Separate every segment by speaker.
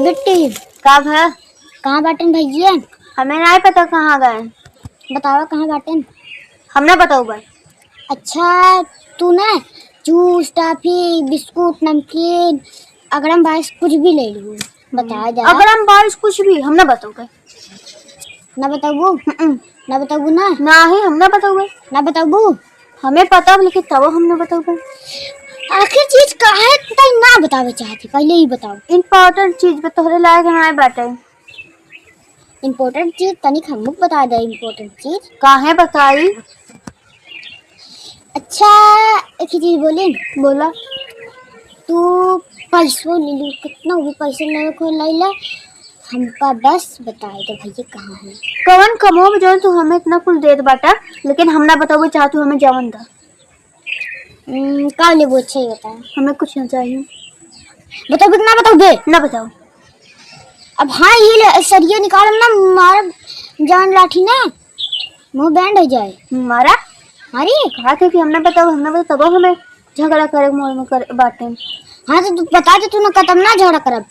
Speaker 1: बिट्टी
Speaker 2: कब है?
Speaker 1: कहाँ बाटन भैया?
Speaker 2: हमें नहीं पता कहाँ गए।
Speaker 1: बतावा कहाँ बाटन?
Speaker 2: हमने बताओ भाई।
Speaker 1: अच्छा तू ना जूस टॉफी बिस्कुट नमकीन अगरम बाइस कुछ भी ले लूँ बता जा।
Speaker 2: अगर हम बारिश कुछ भी हमने बताओ गए
Speaker 1: ना बताऊ ना बताऊ ना
Speaker 2: ना ही हमने बताओ गए
Speaker 1: ना बताऊ
Speaker 2: हमें पता लेकिन तब हमने बताओ गए।
Speaker 1: आखिर चीज काहे तई ना बतावे चाहती पहले ही बताओ।
Speaker 2: इम्पोर्टेंट चीज पे तोहरे लायक हमारे बाटे।
Speaker 1: इम्पोर्टेंट चीज तनिक हमको बता दे। इम्पोर्टेंट चीज
Speaker 2: काहे बताई?
Speaker 1: अच्छा एक ही चीज बोले
Speaker 2: बोला
Speaker 1: तू पैसों ले लू कितना भी पैसे ले को ले ले हमका बस बताए दे भैया कहाँ है।
Speaker 2: कवन कमो जो तू हमें इतना कुछ दे बाटा लेकिन हमने बताओ चाह तू हमें जवन दा।
Speaker 1: का ले वो अच्छा ही बता।
Speaker 2: हमें कुछ ना चाहिए।
Speaker 1: बताओ कितना बताओ दे
Speaker 2: ना बताओ।
Speaker 1: अब हाँ ये ले सरिया निकाल ना मार जान लाठी ना मुंह बैंड हो जाए
Speaker 2: मारा
Speaker 1: अरे
Speaker 2: कहा थे कि हमने बताओ तब हमें झगड़ा करे मोल में कर बाटे।
Speaker 1: हाँ तो तू बता दे तू ना कदम ना झगड़ा करब।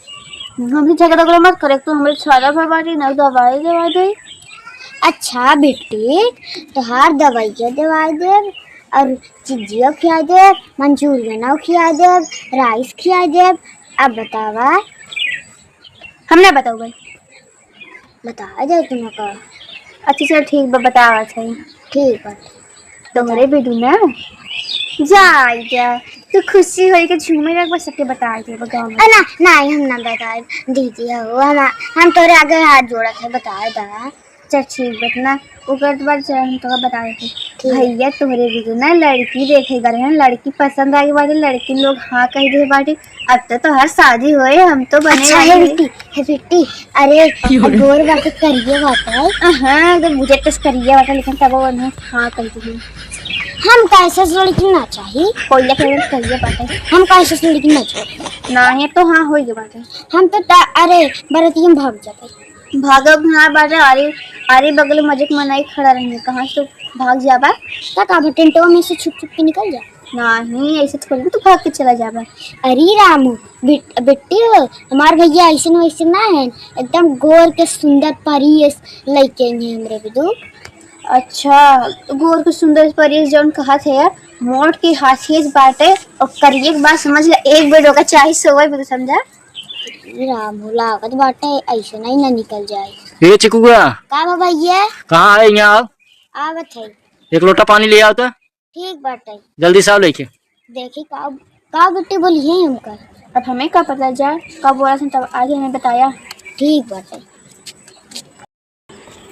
Speaker 2: हम भी झगड़ा करे मत करे तू हमारे छाड़ा भर बाटी ना दवाई दवा दे।
Speaker 1: अच्छा बेटी तोहार दवाई के दवाई दे और चिज्जिया खिया दे मंचूरियन खिया दे राइस खिया दे। अब बतावा
Speaker 2: हमने बताओ भाई
Speaker 1: बता दे तुमको।
Speaker 2: अच्छा चल ठीक बा बतावा सही
Speaker 1: ठीक है
Speaker 2: तोहरे बेटू ना जाई जा तू खुशी होई के झूमे रख बस सबके बताए थे गाँव में।
Speaker 1: ना नहीं हम ना बताए दीदी हो हम तोरे आगे हाथ जोड़ा थे बताए दा।
Speaker 2: चल ठीक बतना ओकर बाद हम तो बता देते भैया तोहरे भी ना लड़की देखे गए हैं लड़की पसंद आई बाटे लड़की लोग हाँ कह दे बाटे। अब तो हर शादी होए हम तो बने
Speaker 1: अच्छा है बेटी अरे गोर बाटे करिए बात है।
Speaker 2: हाँ तो मुझे तो करिए बाटे लेकिन तब वो हाँ कह दी
Speaker 1: हम कैसे लड़की ना चाहिए
Speaker 2: कोई करिए बाटे
Speaker 1: हम कैसे लड़की ना चाहिए
Speaker 2: ना है तो हाँ हो गए बाटे।
Speaker 1: हम तो अरे बरती हम भाग जाते
Speaker 2: भागब ना बाटे अरे बगल मजे के मनाई खड़ा रहेंगे कहाँ से भाग जाबा
Speaker 1: का टेंटवा में से छुप छुप के निकल जा।
Speaker 2: नहीं ऐसे थोड़ी तो भाग के चला जाबा।
Speaker 1: अरे रामू बेटी हमार भैया ऐसे वैसे ना है एकदम गोर के सुंदर परी लड़के हैं हमरे बिदू।
Speaker 2: अच्छा गोर के सुंदर परी जौन कहा थे यार मोट की हासियत बाटे और करिए के बात समझ ले एक बेड होगा चाहे सोए भी तो समझा।
Speaker 1: रामू लागत बाटे ऐसे नहीं ना निकल जाए।
Speaker 3: ये चिकुआ
Speaker 1: का भैया
Speaker 3: कहाँ है यहाँ
Speaker 1: आवत है
Speaker 3: एक लोटा पानी ले आओ तो
Speaker 1: ठीक बाटे
Speaker 3: जल्दी से आओ लेके।
Speaker 1: देखी का बेटी बोली है हमका।
Speaker 2: अब हमें क्या पता जाए कब बोला था तब आगे हमें बताया।
Speaker 1: ठीक बाटे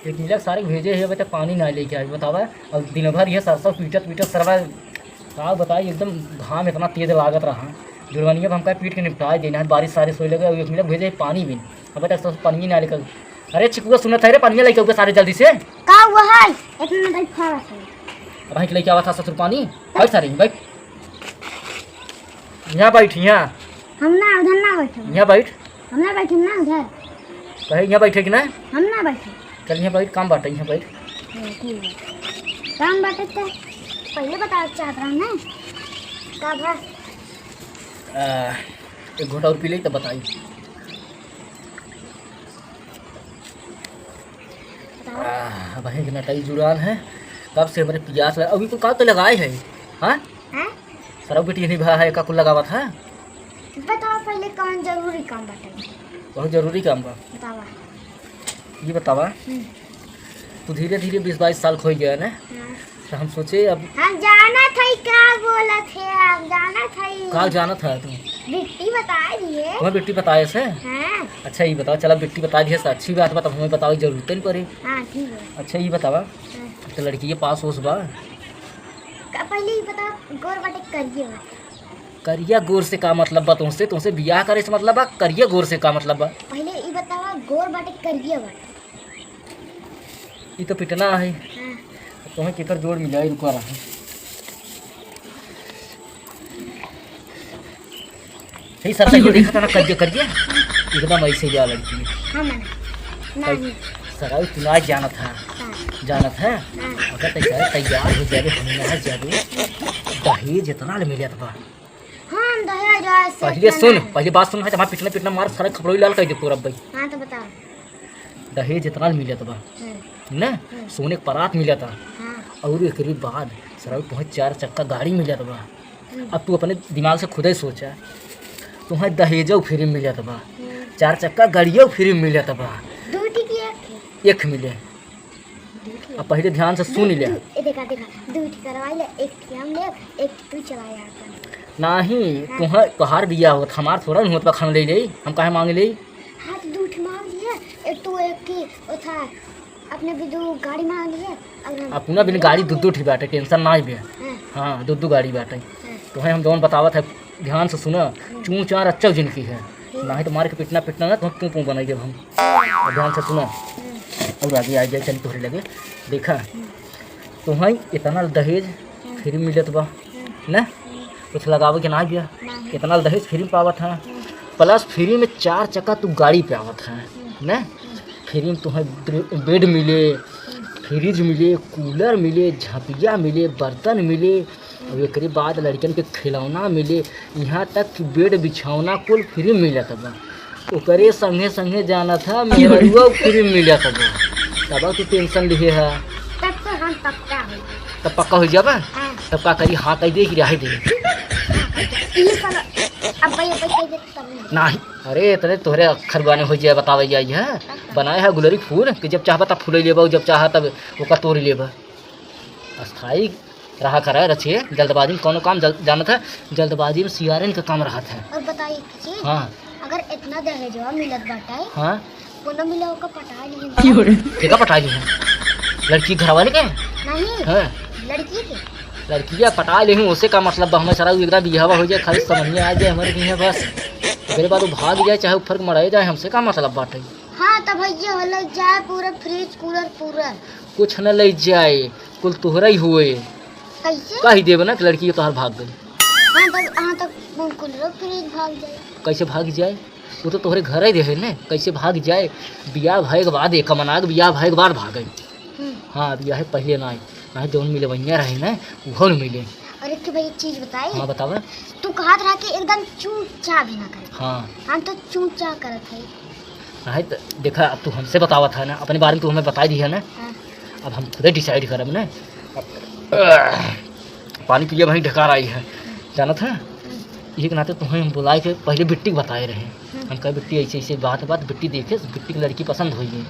Speaker 3: एक नीलक सारे भेजे है बेटा पानी ना लेके आज बतावा और दिन भर ये सरसों पीटत सरवा का बताइए एकदम घाम इतना तेज लागत रहा जुड़वनिया हमका पीट के निपटाए देना है बारिश सारे सोए लगे एक नीलक भेजे पानी भी अब बेटा सब पानी ना लेकर। अरे चिकुआ सुनत है रे पानी लेके सारे जल्दी से
Speaker 1: का हुआ है इतना देर खा रहा है
Speaker 3: भाई लेके आवा था ससुर पानी बैठ सारे बैठ यहाँ बैठ यहाँ
Speaker 1: हम ना उधर ना बैठे
Speaker 3: यहाँ बैठ
Speaker 1: हम ना बैठे ना उधर
Speaker 3: कहे यहाँ बैठे कि ना
Speaker 1: हम ना बैठे
Speaker 3: चल यहाँ बैठ काम बाटे यहाँ बैठ
Speaker 1: ठीक है काम बाटे तो पहले बता चाहता हूँ ना का बस
Speaker 3: एक घोटा और पी ले तब बताई। भाई कि नटाई जुड़ान है कब से हमारे प्यास लगा अभी तो का तो लगाए है। हाँ सर बेटी नहीं भा है का कुल लगावा था
Speaker 1: बताओ पहले कौन जरूरी काम बाटे।
Speaker 3: बहुत जरूरी काम बा
Speaker 1: बतावा
Speaker 3: ये बतावा तू धीरे धीरे 20-22 साल खो गया ना तो हम सोचे अब
Speaker 1: हम जाना था क्या बोला थे आप जाना था
Speaker 3: कहाँ जाना था तू
Speaker 1: बिट्टी बता दिए
Speaker 3: तुम्हें बेटी बताए से।
Speaker 1: हाँ
Speaker 3: अच्छा ये बताओ चला बेटी बता दिए से अच्छी बात बता हमें बताओ जरूरत नहीं पड़ी।
Speaker 1: हाँ ठीक है
Speaker 3: अच्छा ये बतावा तो लड़की ये पास हो बा
Speaker 1: पहले ही बता गोर बाटे करिए
Speaker 3: करिया गोर से का मतलब बा तुमसे बियाह करे से मतलब बा करिया गोर से का मतलब बा
Speaker 1: पहले ये बतावा गोर बाटे करिए बाटे
Speaker 3: ये तो पिटना है
Speaker 1: हाँ
Speaker 3: तुम्हें केकर जोड़ मिला है रुका रहा सही सर ये देखा था ना करिए एकदम ऐसे जा लड़की
Speaker 1: हाँ नहीं
Speaker 3: सराय चुनाव जाना था अगर तैयार हो जाए हम यहाँ जाए दहेज इतना मिले था
Speaker 1: हाँ दहेज रहा
Speaker 3: पहले सुन, पहले बात सुन है हमारे पिटना पिटना मार सारा खपड़ों लाल कर दे पूरा भाई।
Speaker 1: हाँ तो बता।
Speaker 3: दहेज इतना मिला था ना, सोने के परात मिला था
Speaker 1: हाँ
Speaker 3: और एक बाद सर तुम्हें 4 चक्का गाड़ी मिला था। अब तू अपने दिमाग से खुद ही सोचा, तुम्हें दहेजो फ्री मिला था, 4 चक्का गाड़ियों फ्री मिला था,
Speaker 1: दूटी की
Speaker 3: एक मिले। अब पहले ध्यान से सुन ले।
Speaker 1: देखा दूटी करवाई ले, एक हम ले, एक तू चलाया कर।
Speaker 3: नहीं तुम्हें तोहार दिया होता, हमार थोड़ा नहीं होता खाना ले ले, हम काहे मांगे ले।
Speaker 1: हाँ तो दूठी मांग लिया, एक तू एक की वो था, अपने भी दो गाड़ी मांग लिया और हम
Speaker 3: अपना बिन गाड़ी दो ठीक बाटे, टेंशन ना भी।
Speaker 1: हाँ,
Speaker 3: हाँ दो गाड़ी बाटे। तुम्हें हम दोनों बतावत है, ध्यान से सुना, चूँ चार अच्छा जिनकी है, ना ही तो मार के पिटना पिटना ना तुम्हें तू बनाई जब हम। और ध्यान से सुना और आगे आ जाए, चल तोहरे लगे। देखा तुम्हें इतना दहेज फ्री मिलत बा ना, कुछ लगावे के ना गया, इतना दहेज फ्री में पावत है, प्लस फ्री में 4 चक्का तू गाड़ी पे आवत है ना, फ्री में तुम्हें बेड मिले, फ्रिज मिले, कूलर मिले, झपिया मिले, बर्तन मिले, और एक बाद लड़कन के खिलौना मिले, यहाँ तक कि बेड बिछौना कुल फ्री मिलत बा। ओकरे संगे संगे जाना था मेरा फ्री मिलत बा, तब तू टेंशन लिए है।
Speaker 1: तब तो हम पक्का हो।
Speaker 3: तब पक्का हो जाबा,
Speaker 1: हाँ
Speaker 3: तब का करी, हाँ कह दे कि रह दे।
Speaker 1: ये साला अब भाई कह दे तब
Speaker 3: नहीं अरे तेरे तोहरे अक्षर गाने हो जाए, बतावे जाइए है बनाए है गुलरी फूल कि जब चाह तब फूल लेबा, जब चाह तब ओका तोड़ लेबा। अस्थाई रहा करा रचिए, जल्दबाजी में कोनो काम जानत है, जल्दबाजी में सियारन का काम रहा था।
Speaker 1: और बताइए चीज,
Speaker 3: हाँ
Speaker 1: अगर इतना दहेजवा मिलत बाटे,
Speaker 3: हाँ
Speaker 1: कोनो मिला होगा पटा नहीं
Speaker 3: ठीक है, पटा ली है लड़की घर वाले के
Speaker 1: नहीं
Speaker 3: हाँ,
Speaker 1: लड़की के
Speaker 3: लड़कियाँ पटा ले हूँ, उससे का मतलब हमें सारा एकदम बिहावा हो जाए, खाली समझ में आ जाए हमारे की है बस, मेरे बाद वो भाग जाए चाहे ऊपर मराए जाए, हमसे का मतलब बाटे।
Speaker 1: हाँ तो भैया हो लग जाए पूरा फ्रिज कूलर पूरा
Speaker 3: कुछ न ले जाए, कुल तोहरा ही हुए,
Speaker 1: कैसे?
Speaker 3: कही देव ना कि लड़की तोहर भाग गई।
Speaker 1: हाँ तक कूलर फ्रिज भाग जाए,
Speaker 3: कैसे भाग जाए, वो तो तोहरे घर ही रहे न, कैसे भाग जाए। बियाह भाई के बाद एक मना के बियाह भाई के बाद भाग गई। हाँ बियाह पहले ना जौन मिले वही रहे ना, वो न मिले।
Speaker 1: और एक भैया चीज बताई।
Speaker 3: हाँ बतावा।
Speaker 1: तू कहा था कि एकदम चू चा भी ना करे।
Speaker 3: हाँ
Speaker 1: हम तो चू चा करत है।
Speaker 3: नहीं तो देखा, अब तू हमसे बतावा था ना, अपने बारे में तू हमें बता दी है ना,
Speaker 1: हाँ।
Speaker 3: अब हम खुद डिसाइड करब ना। पानी पिए वहीं ढकार आई है, जाना था ये के नाते तुम्हें हम बुलाए के पहले बिट्टी बताए रहे, हम कहे बिट्टी ऐसे ऐसे बात बिट्टी देखे, बिट्टी की लड़की पसंद हुई है।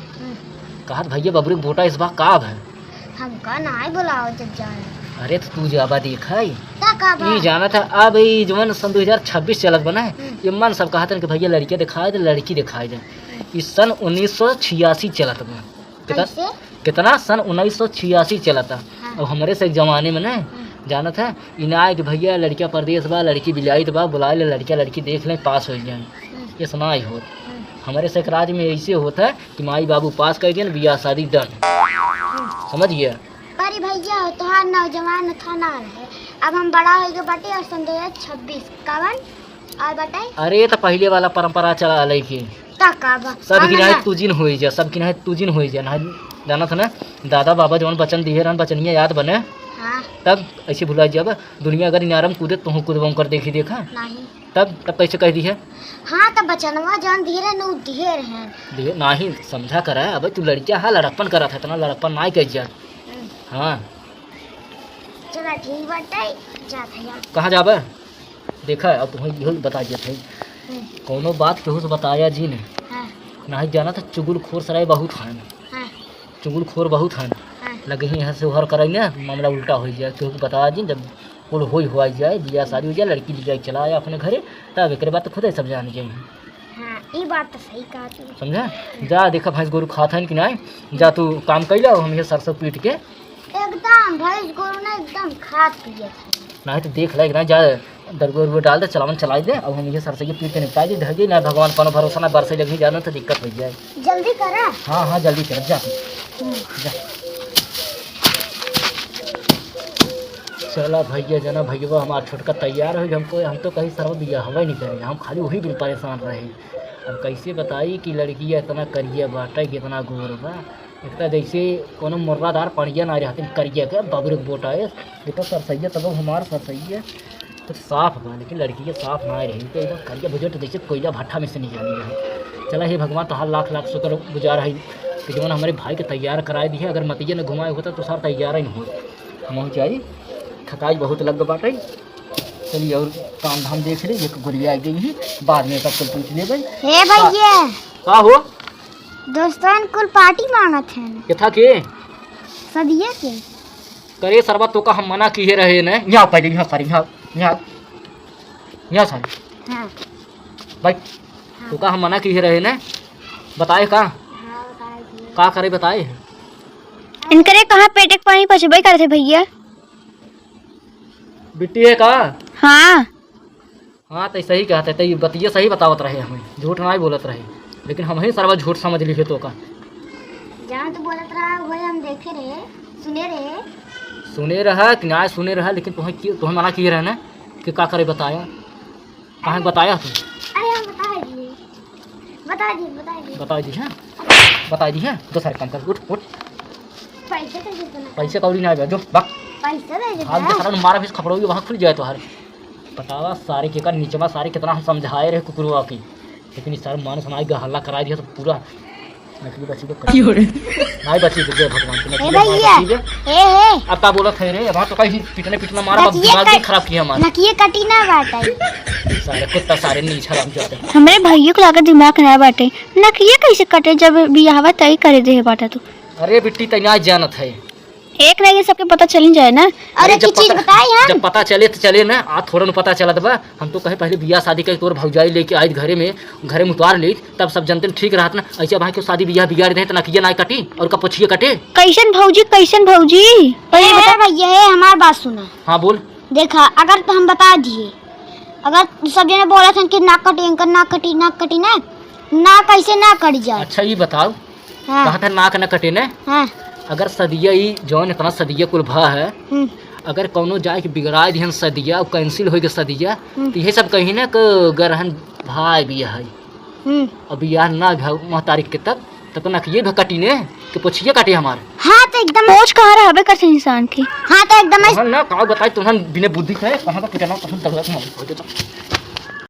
Speaker 3: कहा भैया बबरू के बोटा इस बार काब है,
Speaker 1: हमका ना ही बुलाओ जब जाए।
Speaker 3: अरे तो तू जाबा देखा
Speaker 1: ही
Speaker 3: ये जाना था। अब ये जवन सन 2026 चलत बना है, ये मन सब कहा था कि भैया लड़कियाँ दिखाए दे, लड़की दिखाए दे। इस सन 1986 चलत बा, कितना सन 1986 चला था। अब हमारे से ज़माने में ना जाना था इनाए कि भैया लड़कियाँ परदेश बा, लड़की बिलाई तो बा, बुला ले लड़कियाँ, लड़की देख लें पास हो जाए, ये सुना ही हो। हमारे से राज्य में ऐसे होता है कि माई बाबू पास कर दिया, बियाह शादी डन, समझ गया।
Speaker 1: पर भैया तोहार नौजवान था ना रहे, अब हम बड़ा हो गए बाटे और सन 2026 कवन और बताए।
Speaker 3: अरे तो पहले वाला परंपरा चला अलग की, सब गिनाए तुजिन हो जा, सब गिनाए तुजिन हो जा ना, जाना था ना दादा बाबा जौन बचन दिए रहन, बचनिया याद बने।
Speaker 1: हाँ।
Speaker 3: तब ऐसे भुला जब दुनिया अगर इनारम कूदे तो कूदबों कर देखी देखा
Speaker 1: नहीं,
Speaker 3: तब कैसे कह दी है।
Speaker 1: हाँ तो बचनवा जान धीरे न ढेर है
Speaker 3: नहीं समझा करा है। अब तू लड़कियाँ हाँ लड़कपन करा था, इतना लड़कपन ना कह जा। हाँ
Speaker 1: चला ठीक बाटे, जात है
Speaker 3: कहाँ जाबा देखा। अब तुम्हें यही बता दिया थे, कोनो बात केहू से बताया जी ने।
Speaker 1: हाँ।
Speaker 3: नहीं जाना था चुगलखोर सराय बहुत हैं,
Speaker 1: हाँ।
Speaker 3: चुगलखोर बहुत हैं।
Speaker 1: हाँ।
Speaker 3: लगे ही यहाँ से उहर करे ना, मामला उल्टा हो जाए। केहू को बता दी, जब कुल हो हुआ जाए, बिया शादी हो जाए, लड़की ले जाए चला आया अपने घरे, तब एक बात तो खुद ही समझाने चाहिए।
Speaker 1: हाँ ये बात तो सही कहा तू।
Speaker 3: समझा। जा देखा भैंस गोरू खाता है कि नहीं, जा तू काम कर लो, हम ये सरसों पीट के
Speaker 1: एकदम भैंस गोरू ना एकदम खाद पिए थे।
Speaker 3: नहीं तो देख ले ना, जा दरगो उरगो डाल दे, चलावन चला दे। अब हम ये सरसों पीट के निपटा दी, धगे ना भगवान कोनो भरोसा ना, बरसे लगी जाना तो दिक्कत हो जाए।
Speaker 1: जल्दी करा।
Speaker 3: हाँ हाँ जल्दी कर, जा जा चला भैया जना भैया हमारा छोटका तैयार हो, हमको हम तो कहीं सर्व दिया हवा नहीं करेंगे, हम खाली वही दिन परेशान रहे। अब कैसे बताई कि लड़कियाँ इतना करिए बाटे कि इतना गोर बा, इतना जैसे कोनो मुर्रादार पड़िया ना रहते करिए के बबरू बोटा है, ये तो सरसैया तब हमारा सरसैया तो साफ बा, लेकिन लड़की के साफ ना रही तो एकदम करिया बुझे तो जैसे कोयला भट्ठा में से नहीं जानी है। चला हे भगवान, तो हर लाख लाख शुक्र गुजार है कि जो हमारे भाई के तैयार कराए दी है। अगर मतिया ने घुमाए होता तो सार तैयार ही नहीं हो। हम चाहिए थकाई बहुत लग बाटे। चलिए और काम धाम देख रहे, एक गुड़िया आ गई है, बाद में सब कुल पूछ ले गई।
Speaker 1: हे भैया,
Speaker 3: का हो
Speaker 1: दोस्तन कुल पार्टी मांगत है
Speaker 3: ये था के
Speaker 1: सदिया के।
Speaker 3: करे सरबा तो का हम मना किए रहे न। यहाँ पहले यहाँ सारी यहाँ सारी
Speaker 1: हाँ
Speaker 3: भाई तो का हम मना किए रहे न। बताए का करे बताए।
Speaker 2: इनकरे कहाँ पेटे के पानी पचबे करे थे भैया।
Speaker 3: बिट्टी है का।
Speaker 2: हाँ
Speaker 3: हाँ तो सही कहते तो बतिया सही बतावत रहे, हमें झूठ ना ही बोलत रहे, लेकिन हम ही सरवा झूठ समझ लिए तो का।
Speaker 1: जहाँ तो बोलत रहा वही हम देखे रहे, सुने
Speaker 3: रहा कि ना सुने रहा, लेकिन तुम्हें मना किए रहे ना कि का करे बताया। कहाँ बताया तुम।
Speaker 1: अरे हम बता दिए
Speaker 3: बता दी है तो सारे काम कर। उठ
Speaker 1: पैसे कैसे देना?
Speaker 3: पैसे कौड़ी ना जो बक
Speaker 1: पैसे दे देता
Speaker 3: हाथ
Speaker 1: है।
Speaker 3: दिखा मारा भी खपड़ोगी वहाँ खुल जाए तो हर बतावा सारे के का नीचवा सारे कितना हम समझाए रहे कुकुरवा की, लेकिन इस सारे मान सुनाई हल्ला करा दिया तो पूरा नकली बच्ची को नहीं बची तो जय भगवान की
Speaker 1: हे
Speaker 3: नकली
Speaker 1: भैया,
Speaker 3: बची है।
Speaker 1: हे
Speaker 3: अब का बोला थे रे वहाँ तो कहीं पिटने मारा दिमाग भी खराब किया हमारा।
Speaker 1: नकिए कटी ना बाटा
Speaker 3: सारे कुत्ता सारे नीचे हम जाते।
Speaker 2: हमारे भैया को लाकर दिमाग खराब बाटे ना कि ये कैसे कटे जब बियाहवा तय करे दे बाटा तो।
Speaker 3: अरे बिट्टी तैयार जानत है
Speaker 2: एक नहीं सबके पता चल जाए ना।
Speaker 1: और एक चीज बताई हम,
Speaker 3: जब पता चले तो चले ना, आज थोड़ा न पता चलत बा। हम तो कहे पहले बियाह शादी करके तोर भौजाई लेके आई घरे में उतार ली तब सब जनते ठीक रहत ना। ऐसे भाई क्यों शादी बियाह बिगाड़ दे तो नकिया ना कटी और कपछिए कटे।
Speaker 2: कैसन भौजी
Speaker 1: अरे भैया है हमारी बात सुना।
Speaker 3: हाँ बोल।
Speaker 1: देखा अगर तो हम बता दिए, अगर सब जने बोला था कि नाक कटी ना कैसे ना कट जाए।
Speaker 3: अच्छा ये बताओ
Speaker 1: हाँ
Speaker 3: कहा था नाक न कटे न।
Speaker 1: हाँ
Speaker 3: अगर सदिया ही जौन इतना सदिया कुल भा है, अगर कौनो जाए के बिगड़ा दिहन सदिया कैंसिल हो गए सदिया तो ये सब कहीं ना गरहन भाई बिया है और बियाह ना भी तारीख के तब तो ना ये कटी ने कि पूछिए कटे हमारे।
Speaker 1: हाँ तो एकदम
Speaker 2: पहुंच कहाँ रहा करते इंसान की।
Speaker 1: हाँ तो एकदम
Speaker 3: ना का बताए तुम्हें बिना बुद्धि है कहाँ का पिटाना पसंद कर